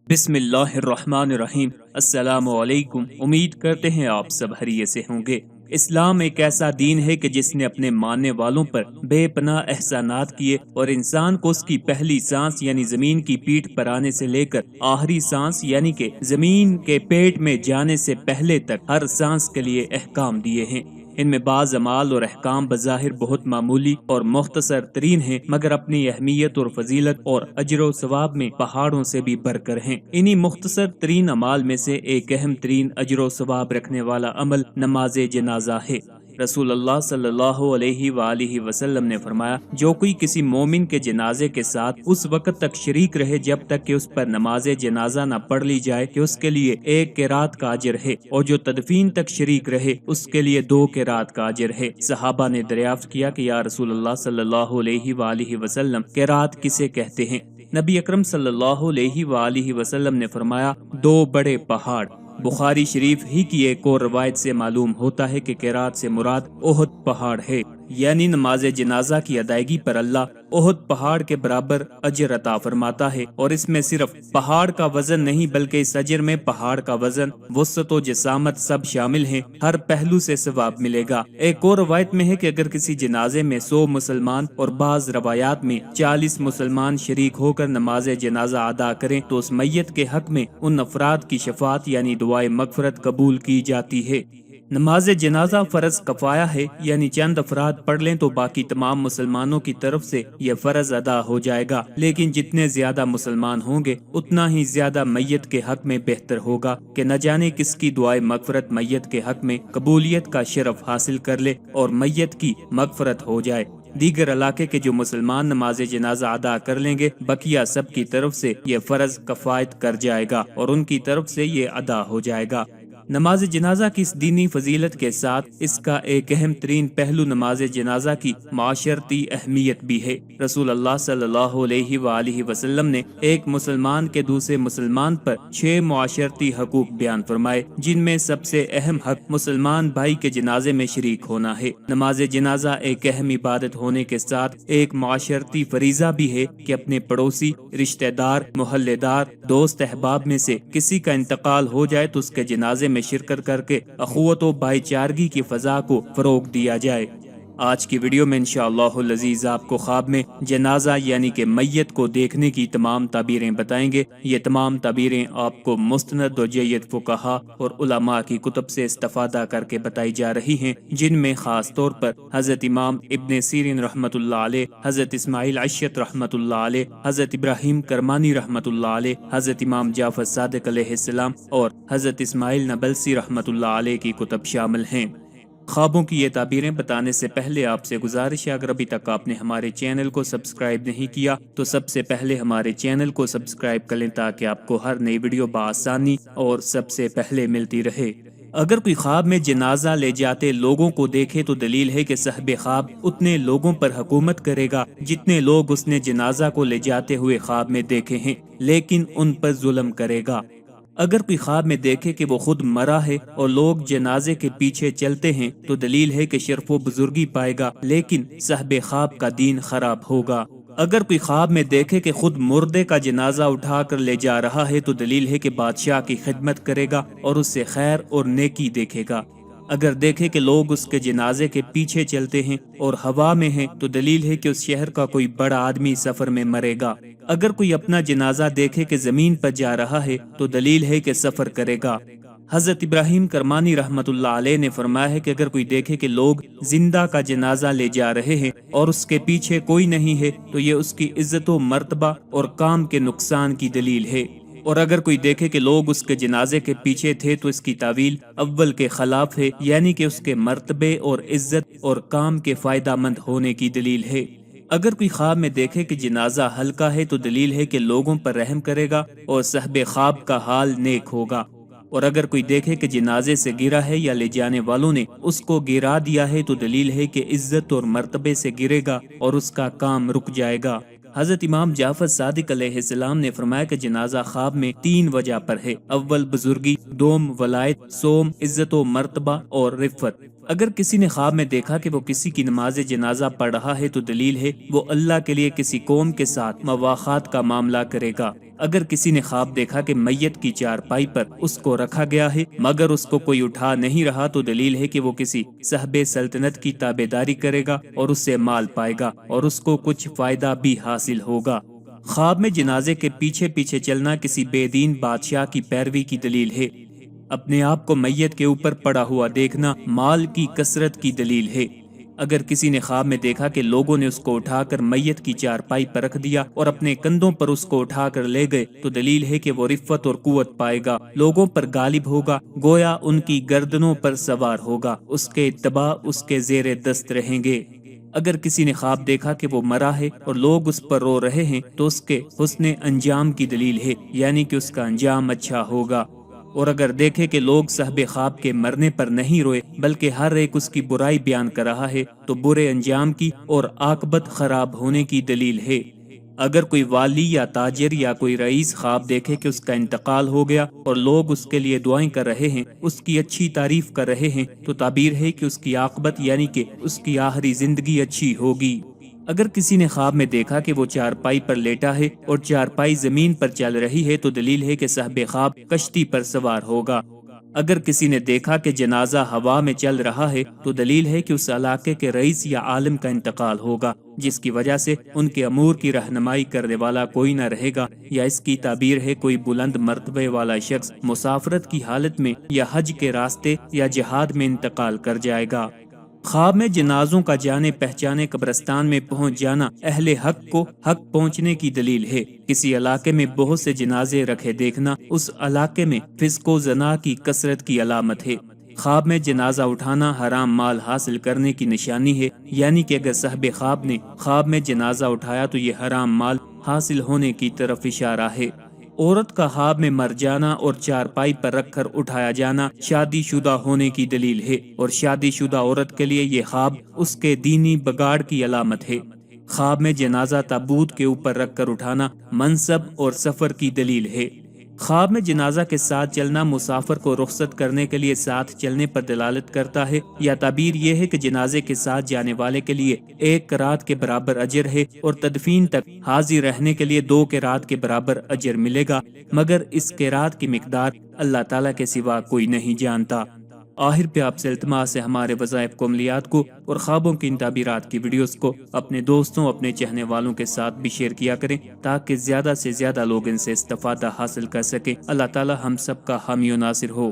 بسم اللہ الرحمن الرحیم۔ السلام علیکم۔ امید کرتے ہیں آپ سب خیریت سے ہوں گے۔ اسلام ایک ایسا دین ہے کہ جس نے اپنے ماننے والوں پر بے پناہ احسانات کیے اور انسان کو اس کی پہلی سانس یعنی زمین کی پیٹھ پر آنے سے لے کر آخری سانس یعنی کہ زمین کے پیٹ میں جانے سے پہلے تک ہر سانس کے لیے احکام دیے ہیں۔ ان میں بعض اعمال اور احکام بظاہر بہت معمولی اور مختصر ترین ہیں، مگر اپنی اہمیت اور فضیلت اور اجر و ثواب میں پہاڑوں سے بھی بڑھ کر ہیں۔ انہی مختصر ترین اعمال میں سے ایک اہم ترین اجر و ثواب رکھنے والا عمل نماز جنازہ ہے۔ رسول اللہ صلی اللہ علیہ وآلہ وسلم نے فرمایا، جو کوئی کسی مومن کے جنازے کے ساتھ اس وقت تک شریک رہے جب تک کہ اس پر نماز جنازہ نہ پڑھ لی جائے کہ اس کے لیے 1 قرات کا اجر ہے، اور جو تدفین تک شریک رہے اس کے لیے 2 قرات کا اجر ہے۔ صحابہ نے دریافت کیا کہ یا رسول اللہ صلی اللہ علیہ وآلہ وسلم، قرات کسے کہتے ہیں؟ نبی اکرم صلی اللہ علیہ وآلہ وسلم نے فرمایا، 2 بڑے پہاڑ۔ بخاری شریف ہی کی ایک اور روایت سے معلوم ہوتا ہے کہ قرات سے مراد احد پہاڑ ہے، یعنی نماز جنازہ کی ادائیگی پر اللہ احد پہاڑ کے برابر اجر عطا فرماتا ہے، اور اس میں صرف پہاڑ کا وزن نہیں بلکہ اس اجر میں پہاڑ کا وزن، وسعت و جسامت سب شامل ہیں، ہر پہلو سے ثواب ملے گا۔ ایک اور روایت میں ہے کہ اگر کسی جنازے میں 100 مسلمان اور بعض روایات میں 40 مسلمان شریک ہو کر نماز جنازہ ادا کریں تو اس میت کے حق میں ان افراد کی شفاعت یعنی دعائے مغفرت قبول کی جاتی ہے۔ نماز جنازہ فرض کفایہ ہے، یعنی چند افراد پڑھ لیں تو باقی تمام مسلمانوں کی طرف سے یہ فرض ادا ہو جائے گا، لیکن جتنے زیادہ مسلمان ہوں گے اتنا ہی زیادہ میت کے حق میں بہتر ہوگا کہ نہ جانے کس کی دعائے مغفرت میت کے حق میں قبولیت کا شرف حاصل کر لے اور میت کی مغفرت ہو جائے۔ دیگر علاقے کے جو مسلمان نماز جنازہ ادا کر لیں گے، بقیہ سب کی طرف سے یہ فرض کفایت کر جائے گا اور ان کی طرف سے یہ ادا ہو جائے گا۔ نماز جنازہ کی اس دینی فضیلت کے ساتھ اس کا ایک اہم ترین پہلو نماز جنازہ کی معاشرتی اہمیت بھی ہے۔ رسول اللہ صلی اللہ علیہ وآلہ وسلم نے ایک مسلمان کے دوسرے مسلمان پر 6 معاشرتی حقوق بیان فرمائے، جن میں سب سے اہم حق مسلمان بھائی کے جنازے میں شریک ہونا ہے۔ نماز جنازہ ایک اہم عبادت ہونے کے ساتھ ایک معاشرتی فریضہ بھی ہے کہ اپنے پڑوسی، رشتہ دار، محلے دار، دوست احباب میں سے کسی کا انتقال ہو جائے تو اس کے جنازے میں شرکت کر کے اخوت و بھائی چارگی کی فضا کو فروغ دیا جائے۔ آج کی ویڈیو میں انشاءاللہ العزیز آپ کو خواب میں جنازہ یعنی کہ میت کو دیکھنے کی تمام تعبیریں بتائیں گے۔ یہ تمام تعبیریں آپ کو مستند و جید فقہا اور علماء کی کتب سے استفادہ کر کے بتائی جا رہی ہیں، جن میں خاص طور پر حضرت امام ابن سیرین رحمۃ اللہ علیہ، حضرت اسماعیل اشعث رحمۃ اللہ علیہ، حضرت ابراہیم کرمانی رحمۃ اللہ علیہ، حضرت امام جعفر صادق علیہ السلام اور حضرت اسماعیل نبلسی رحمۃ اللہ علیہ کی کتب شامل ہیں۔ خوابوں کی یہ تعبیریں بتانے سے پہلے آپ سے گزارش ہے، اگر ابھی تک آپ نے ہمارے چینل کو سبسکرائب نہیں کیا تو سب سے پہلے ہمارے چینل کو سبسکرائب کر لیں تاکہ آپ کو ہر نئی ویڈیو بآسانی اور سب سے پہلے ملتی رہے۔ اگر کوئی خواب میں جنازہ لے جاتے لوگوں کو دیکھے تو دلیل ہے کہ صاحب خواب اتنے لوگوں پر حکومت کرے گا جتنے لوگ اس نے جنازہ کو لے جاتے ہوئے خواب میں دیکھے ہیں، لیکن ان پر ظلم کرے گا۔ اگر کوئی خواب میں دیکھے کہ وہ خود مرا ہے اور لوگ جنازے کے پیچھے چلتے ہیں تو دلیل ہے کہ شرف و بزرگی پائے گا، لیکن صاحب خواب کا دین خراب ہوگا۔ اگر کوئی خواب میں دیکھے کہ خود مردے کا جنازہ اٹھا کر لے جا رہا ہے تو دلیل ہے کہ بادشاہ کی خدمت کرے گا اور اس سے خیر اور نیکی دیکھے گا۔ اگر دیکھے کہ لوگ اس کے جنازے کے پیچھے چلتے ہیں اور ہوا میں ہیں تو دلیل ہے کہ اس شہر کا کوئی بڑا آدمی سفر میں مرے گا۔ اگر کوئی اپنا جنازہ دیکھے کہ زمین پر جا رہا ہے تو دلیل ہے کہ سفر کرے گا۔ حضرت ابراہیم کرمانی رحمت اللہ علیہ نے فرمایا ہے کہ اگر کوئی دیکھے کہ لوگ زندہ کا جنازہ لے جا رہے ہیں اور اس کے پیچھے کوئی نہیں ہے تو یہ اس کی عزت و مرتبہ اور کام کے نقصان کی دلیل ہے، اور اگر کوئی دیکھے کہ لوگ اس کے جنازے کے پیچھے تھے تو اس کی تعویل اول کے خلاف ہے، یعنی کہ اس کے مرتبے اور عزت اور کام کے فائدہ مند ہونے کی دلیل ہے۔ اگر کوئی خواب میں دیکھے کہ جنازہ ہلکا ہے تو دلیل ہے کہ لوگوں پر رحم کرے گا اور صاحب خواب کا حال نیک ہوگا، اور اگر کوئی دیکھے کہ جنازے سے گرا ہے یا لے جانے والوں نے اس کو گرا دیا ہے تو دلیل ہے کہ عزت اور مرتبے سے گرے گا اور اس کا کام رک جائے گا۔ حضرت امام جعفر صادق علیہ السلام نے فرمایا کہ جنازہ خواب میں 3 وجہ پر ہے: اول بزرگی، دوم ولایت، سوم عزت و مرتبہ اور رفت۔ اگر کسی نے خواب میں دیکھا کہ وہ کسی کی نماز جنازہ پڑھ رہا ہے تو دلیل ہے وہ اللہ کے لیے کسی قوم کے ساتھ مواخات کا معاملہ کرے گا۔ اگر کسی نے خواب دیکھا کہ میت کی چارپائی پر اس کو رکھا گیا ہے مگر اس کو کوئی اٹھا نہیں رہا تو دلیل ہے کہ وہ کسی صاحب سلطنت کی تابعداری کرے گا اور اس سے مال پائے گا اور اس کو کچھ فائدہ بھی حاصل ہوگا۔ خواب میں جنازے کے پیچھے پیچھے چلنا کسی بے دین بادشاہ کی پیروی کی دلیل ہے۔ اپنے آپ کو میت کے اوپر پڑا ہوا دیکھنا مال کی کثرت کی دلیل ہے۔ اگر کسی نے خواب میں دیکھا کہ لوگوں نے اس کو اٹھا کر میت کی چارپائی پر رکھ دیا اور اپنے کندھوں پر اس کو اٹھا کر لے گئے تو دلیل ہے کہ وہ رفت اور قوت پائے گا، لوگوں پر غالب ہوگا، گویا ان کی گردنوں پر سوار ہوگا، اس کے اتباع اس کے زیر دست رہیں گے۔ اگر کسی نے خواب دیکھا کہ وہ مرا ہے اور لوگ اس پر رو رہے ہیں تو اس کے حسن انجام کی دلیل ہے، یعنی کہ اس کا انجام اچھا ہوگا۔ اور اگر دیکھے کہ لوگ صاحب خواب کے مرنے پر نہیں روئے بلکہ ہر ایک اس کی برائی بیان کر رہا ہے تو برے انجام کی اور عاقبت خراب ہونے کی دلیل ہے۔ اگر کوئی والی یا تاجر یا کوئی رئیس خواب دیکھے کہ اس کا انتقال ہو گیا اور لوگ اس کے لیے دعائیں کر رہے ہیں، اس کی اچھی تعریف کر رہے ہیں تو تعبیر ہے کہ اس کی عاقبت یعنی کہ اس کی آخری زندگی اچھی ہوگی۔ اگر کسی نے خواب میں دیکھا کہ وہ چارپائی پر لیٹا ہے اور چارپائی زمین پر چل رہی ہے تو دلیل ہے کہ صاحب خواب کشتی پر سوار ہوگا۔ اگر کسی نے دیکھا کہ جنازہ ہوا میں چل رہا ہے تو دلیل ہے کہ اس علاقے کے رئیس یا عالم کا انتقال ہوگا، جس کی وجہ سے ان کے امور کی رہنمائی کرنے والا کوئی نہ رہے گا، یا اس کی تعبیر ہے کوئی بلند مرتبے والا شخص مسافرت کی حالت میں یا حج کے راستے یا جہاد میں انتقال کر جائے گا۔ خواب میں جنازوں کا جانے پہچانے قبرستان میں پہنچ جانا اہل حق کو حق پہنچنے کی دلیل ہے۔ کسی علاقے میں بہت سے جنازے رکھے دیکھنا اس علاقے میں فسق و زنا کی کثرت کی علامت ہے۔ خواب میں جنازہ اٹھانا حرام مال حاصل کرنے کی نشانی ہے، یعنی کہ اگر صاحب خواب نے خواب میں جنازہ اٹھایا تو یہ حرام مال حاصل ہونے کی طرف اشارہ ہے۔ عورت کا خواب میں مر جانا اور چارپائی پر رکھ کر اٹھایا جانا شادی شدہ ہونے کی دلیل ہے، اور شادی شدہ عورت کے لیے یہ خواب اس کے دینی بگاڑ کی علامت ہے۔ خواب میں جنازہ تابوت کے اوپر رکھ کر اٹھانا منصب اور سفر کی دلیل ہے۔ خواب میں جنازہ کے ساتھ چلنا مسافر کو رخصت کرنے کے لیے ساتھ چلنے پر دلالت کرتا ہے، یا تعبیر یہ ہے کہ جنازے کے ساتھ جانے والے کے لیے 1 قرات کے برابر اجر ہے اور تدفین تک حاضر رہنے کے لیے 2 قرات کے برابر اجر ملے گا، مگر اس قرات کی مقدار اللہ تعالیٰ کے سوا کوئی نہیں جانتا۔ آخر پہ آپ سے التماس ہے ہمارے وظائف کو عملیات کو اور خوابوں کی ان تعبیرات کی ویڈیوز کو اپنے دوستوں اپنے چاہنے والوں کے ساتھ بھی شیئر کیا کریں تاکہ زیادہ سے زیادہ لوگ ان سے استفادہ حاصل کر سکیں۔ اللہ تعالی ہم سب کا حامی و ناصر ہو۔